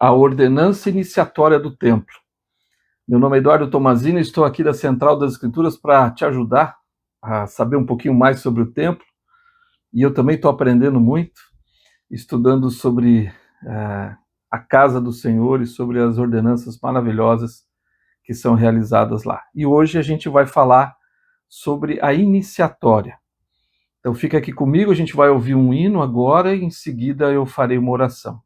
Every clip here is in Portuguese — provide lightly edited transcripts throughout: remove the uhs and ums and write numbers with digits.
a ordenança iniciatória do templo. Meu nome é Eduardo Tomazini, estou aqui da Central das Escrituras para te ajudar a saber um pouquinho mais sobre o templo, e eu também estou aprendendo muito, estudando sobre a casa do Senhor e sobre as ordenanças maravilhosas que são realizadas lá. E hoje a gente vai falar sobre a iniciatória. Então fica aqui comigo, a gente vai ouvir um hino agora e em seguida eu farei uma oração.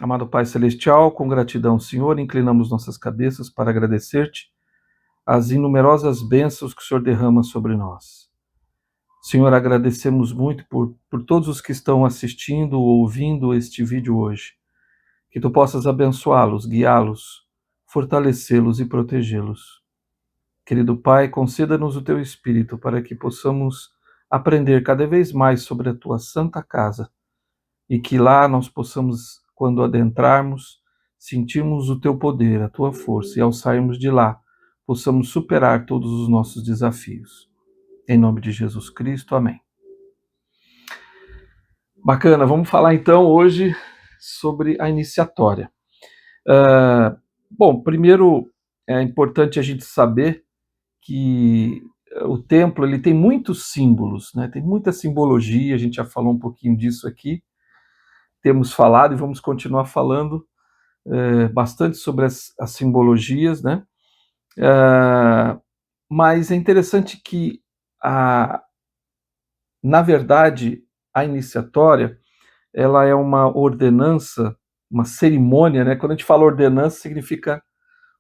Amado Pai Celestial, com gratidão, Senhor, inclinamos nossas cabeças para agradecer-te as inumerosas bênçãos que o Senhor derrama sobre nós. Senhor, agradecemos muito por todos os que estão assistindo ou ouvindo este vídeo hoje. Que tu possas abençoá-los, guiá-los, fortalecê-los e protegê-los. Querido Pai, conceda-nos o teu Espírito para que possamos aprender cada vez mais sobre a tua santa casa e que lá nós possamos, quando adentrarmos, sentirmos o teu poder, a tua força, e ao sairmos de lá, possamos superar todos os nossos desafios. Em nome de Jesus Cristo, amém. Bacana, vamos falar então hoje sobre a iniciatória. Bom, primeiro é importante a gente saber que o templo ele tem muitos símbolos, né? Tem muita simbologia, a gente já falou um pouquinho disso aqui. Temos falado e vamos continuar falando bastante sobre as simbologias, né? Mas é interessante que, na verdade, a iniciatória ela é uma ordenança, uma cerimônia, né? Quando a gente fala ordenança, significa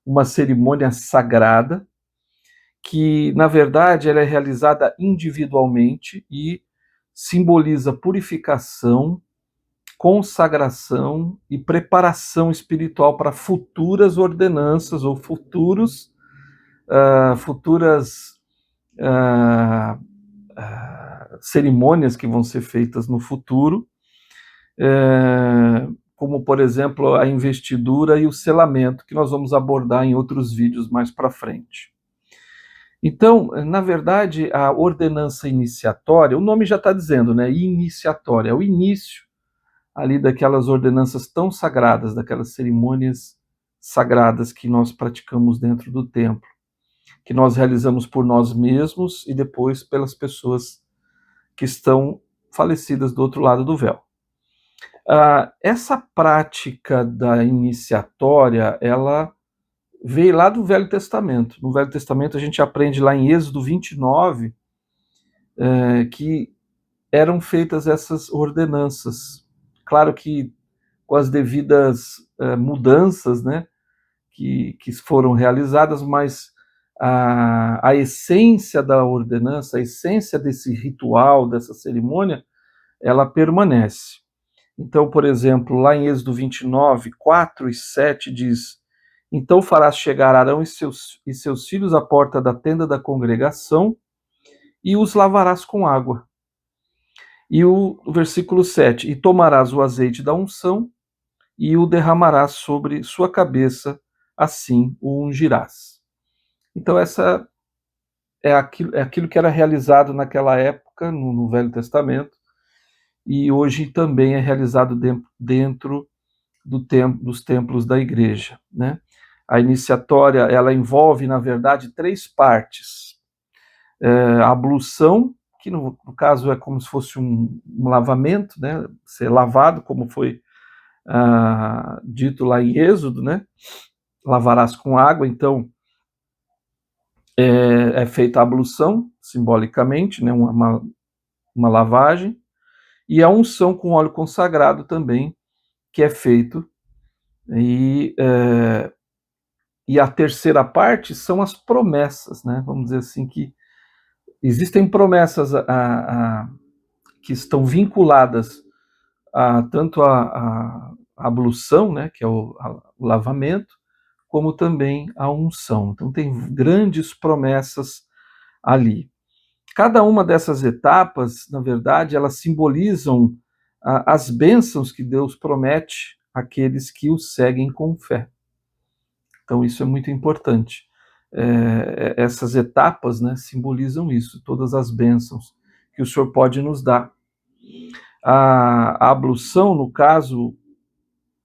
uma cerimônia sagrada, que, na verdade, ela é realizada individualmente e simboliza purificação, consagração e preparação espiritual para futuras ordenanças ou futuras cerimônias que vão ser feitas no futuro, como, por exemplo, a investidura e o selamento, que nós vamos abordar em outros vídeos mais para frente. Então, na verdade, a ordenança iniciatória, o nome já está dizendo, né? Iniciatória, é o início ali daquelas ordenanças tão sagradas, daquelas cerimônias sagradas que nós praticamos dentro do templo, que nós realizamos por nós mesmos e depois pelas pessoas que estão falecidas do outro lado do véu. Essa prática da iniciatória, ela veio lá do Velho Testamento. No Velho Testamento a gente aprende lá em Êxodo 29 que eram feitas essas ordenanças. Claro que com as devidas mudanças, né, que foram realizadas, mas a essência da ordenança, a essência desse ritual, dessa cerimônia, ela permanece. Então, por exemplo, lá em Êxodo 29, 4 e 7 diz: então farás chegar Arão e seus filhos à porta da tenda da congregação e os lavarás com água. E o versículo 7, e tomarás o azeite da unção e o derramarás sobre sua cabeça, assim o ungirás. Então essa é aquilo que era realizado naquela época, no Velho Testamento, e hoje também é realizado dentro dos templos da igreja, né? A iniciatória, ela envolve, na verdade, 3 partes. A ablução, que no caso é como se fosse um lavamento, né? Ser lavado, como foi dito lá em Êxodo, né? Lavarás com água, então é feita a ablução, simbolicamente, né? Uma lavagem, e a unção com óleo consagrado também, que é feito, e a terceira parte são as promessas, né? Vamos dizer assim, que existem promessas que estão vinculadas tanto a ablução, né, que é o lavamento, como também a unção. Então tem grandes promessas ali. Cada uma dessas etapas, na verdade, elas simbolizam as bênçãos que Deus promete àqueles que o seguem com fé. Então isso é muito importante. Essas etapas, né, simbolizam isso, todas as bênçãos que o Senhor pode nos dar. A ablução, no caso,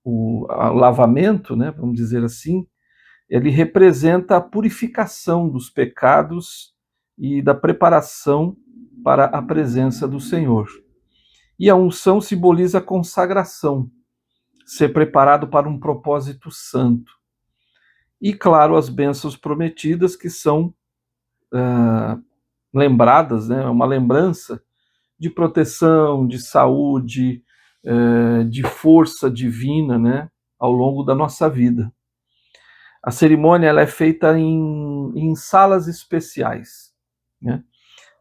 o lavamento, né, vamos dizer assim, ele representa a purificação dos pecados e da preparação para a presença do Senhor. E a unção simboliza a consagração, ser preparado para um propósito santo. E, claro, as bênçãos prometidas, que são lembradas, né, uma lembrança de proteção, de saúde, de força divina, né, ao longo da nossa vida. A cerimônia ela é feita em salas especiais, né,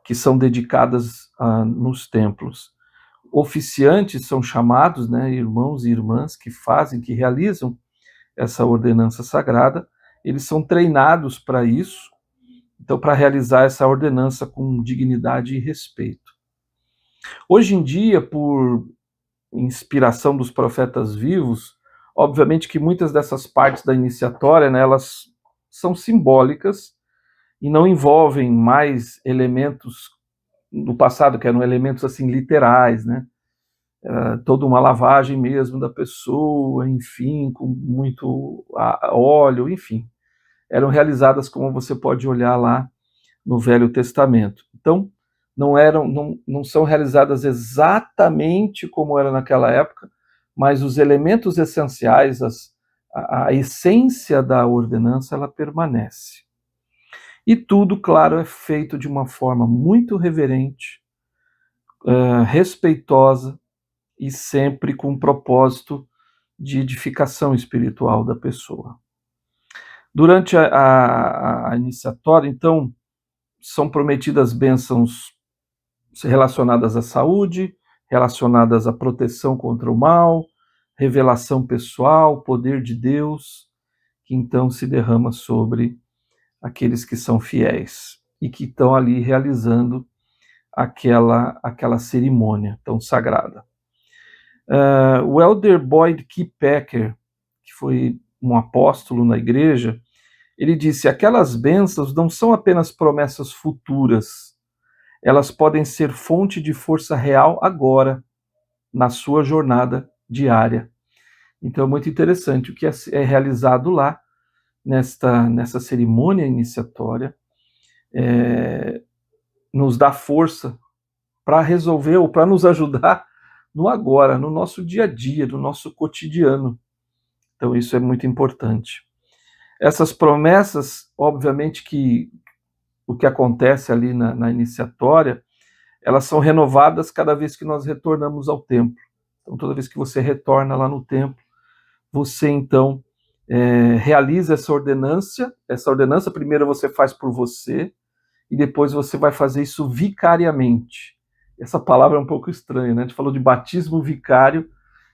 que são dedicadas nos templos. Oficiantes são chamados, né, irmãos e irmãs que fazem, que realizam essa ordenança sagrada. Eles são treinados para isso, então, para realizar essa ordenança com dignidade e respeito. Hoje em dia, por inspiração dos profetas vivos, obviamente que muitas dessas partes da iniciatória, né, elas são simbólicas e não envolvem mais elementos do passado, que eram elementos assim literais, né? Toda uma lavagem mesmo da pessoa, enfim, com muito óleo, enfim. Eram realizadas como você pode olhar lá no Velho Testamento. Então, não são realizadas exatamente como era naquela época, mas os elementos essenciais, a essência da ordenança, ela permanece. E tudo, claro, é feito de uma forma muito reverente, respeitosa e sempre com um propósito de edificação espiritual da pessoa. Durante a iniciatória, então, são prometidas bênçãos relacionadas à saúde, relacionadas à proteção contra o mal, revelação pessoal, poder de Deus, que então se derrama sobre aqueles que são fiéis e que estão ali realizando aquela cerimônia tão sagrada. O Elder Boyd K. Packer, que foi um apóstolo na igreja, ele disse: aquelas bênçãos não são apenas promessas futuras, elas podem ser fonte de força real agora, na sua jornada diária. Então é muito interessante o que é realizado lá, nessa cerimônia iniciatória, nos dá força para resolver ou para nos ajudar no agora, no nosso dia a dia, no nosso cotidiano. Então isso é muito importante. Essas promessas, obviamente que o que acontece ali na iniciatória, elas são renovadas cada vez que nós retornamos ao templo. Então toda vez que você retorna lá no templo, você então realiza essa ordenança. Essa ordenança primeiro você faz por você e depois você vai fazer isso vicariamente. Essa palavra é um pouco estranha, né? A gente falou de batismo vicário,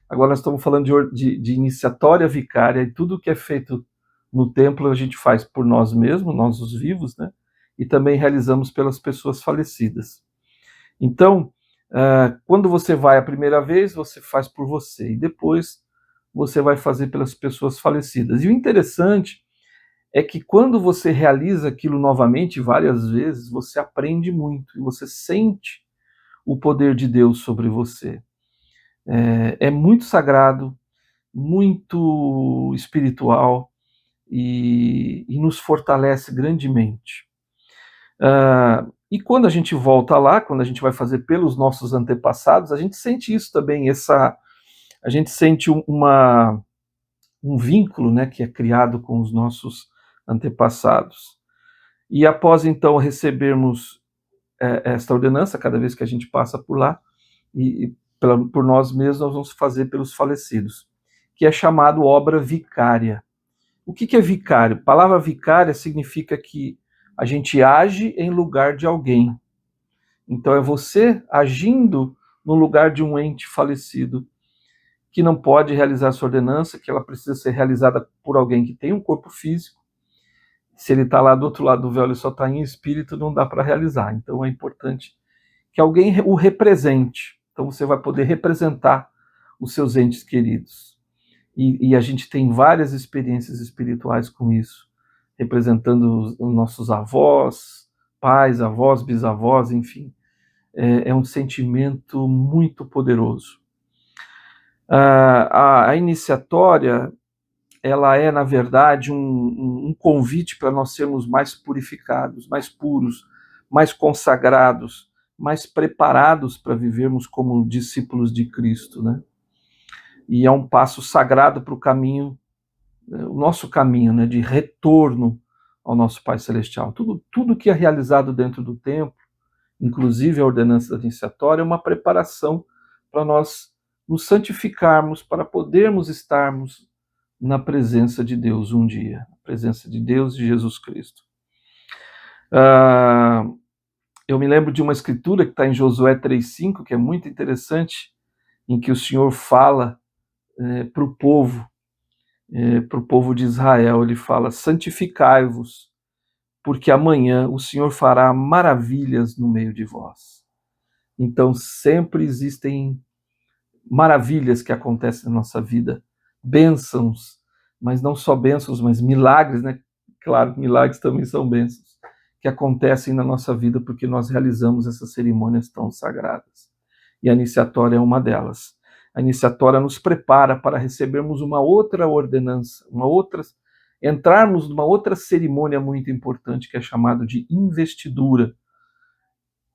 agora nós estamos falando de iniciatória vicária, e tudo que é feito no templo a gente faz por nós mesmos, nós os vivos, né? E também realizamos pelas pessoas falecidas. Então, quando você vai a primeira vez, você faz por você, e depois você vai fazer pelas pessoas falecidas. E o interessante é que quando você realiza aquilo novamente, várias vezes, você aprende muito, e você sente o poder de Deus sobre você. É muito sagrado, muito espiritual, e nos fortalece grandemente. E quando a gente volta lá, quando a gente vai fazer pelos nossos antepassados, a gente sente isso também, a gente sente um vínculo, né, que é criado com os nossos antepassados. E após então recebermos esta ordenança, cada vez que a gente passa por lá, por nós mesmos, nós vamos fazer pelos falecidos, que é chamado obra vicária. O que é vicário? A palavra vicária significa que a gente age em lugar de alguém. Então é você agindo no lugar de um ente falecido, que não pode realizar sua ordenança, que ela precisa ser realizada por alguém que tem um corpo físico. Se ele está lá do outro lado do véu, ele só está em espírito, não dá para realizar. Então é importante que alguém o represente. Então você vai poder representar os seus entes queridos. E a gente tem várias experiências espirituais com isso, representando os nossos avós, pais, avós, bisavós, enfim. É um sentimento muito poderoso. A iniciatória, ela é, na verdade, um convite para nós sermos mais purificados, mais puros, mais consagrados, mais preparados para vivermos como discípulos de Cristo, né? E é um passo sagrado para o caminho, o nosso caminho, né, de retorno ao nosso Pai Celestial. Tudo que é realizado dentro do templo, inclusive a ordenança da iniciatória, é uma preparação para nós nos santificarmos, para podermos estarmos na presença de Deus um dia, a presença de Deus e Jesus Cristo. Eu me lembro de uma escritura que está em Josué 3,5, que é muito interessante, em que o Senhor fala para o povo de Israel, ele fala: santificai-vos, porque amanhã o Senhor fará maravilhas no meio de vós. Então sempre existem maravilhas que acontecem na nossa vida, bênçãos, mas não só bênçãos, mas milagres, né? Claro, milagres também são bênçãos, que acontecem na nossa vida porque nós realizamos essas cerimônias tão sagradas. E a iniciatória é uma delas. A iniciatória nos prepara para recebermos uma outra ordenança, entrarmos numa outra cerimônia muito importante, que é chamada de investidura.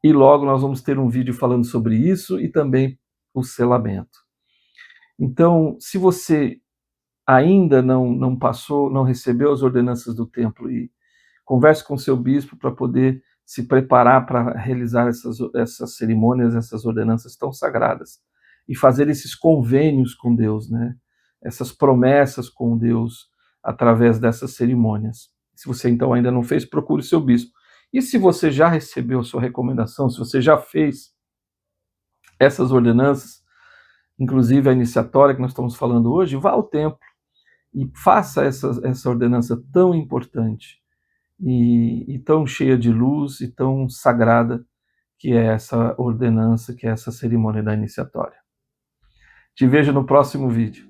E logo nós vamos ter um vídeo falando sobre isso e também o selamento. Então, se você ainda não passou, não recebeu as ordenanças do templo, e converse com seu bispo para poder se preparar para realizar essas cerimônias, essas ordenanças tão sagradas, e fazer esses convênios com Deus, né? Essas promessas com Deus através dessas cerimônias. Se você então ainda não fez, procure seu bispo. E se você já recebeu a sua recomendação, se você já fez essas ordenanças, inclusive a iniciatória que nós estamos falando hoje, vá ao templo e faça essa ordenança tão importante e tão cheia de luz e tão sagrada que é essa ordenança, que é essa cerimônia da iniciatória. Te vejo no próximo vídeo.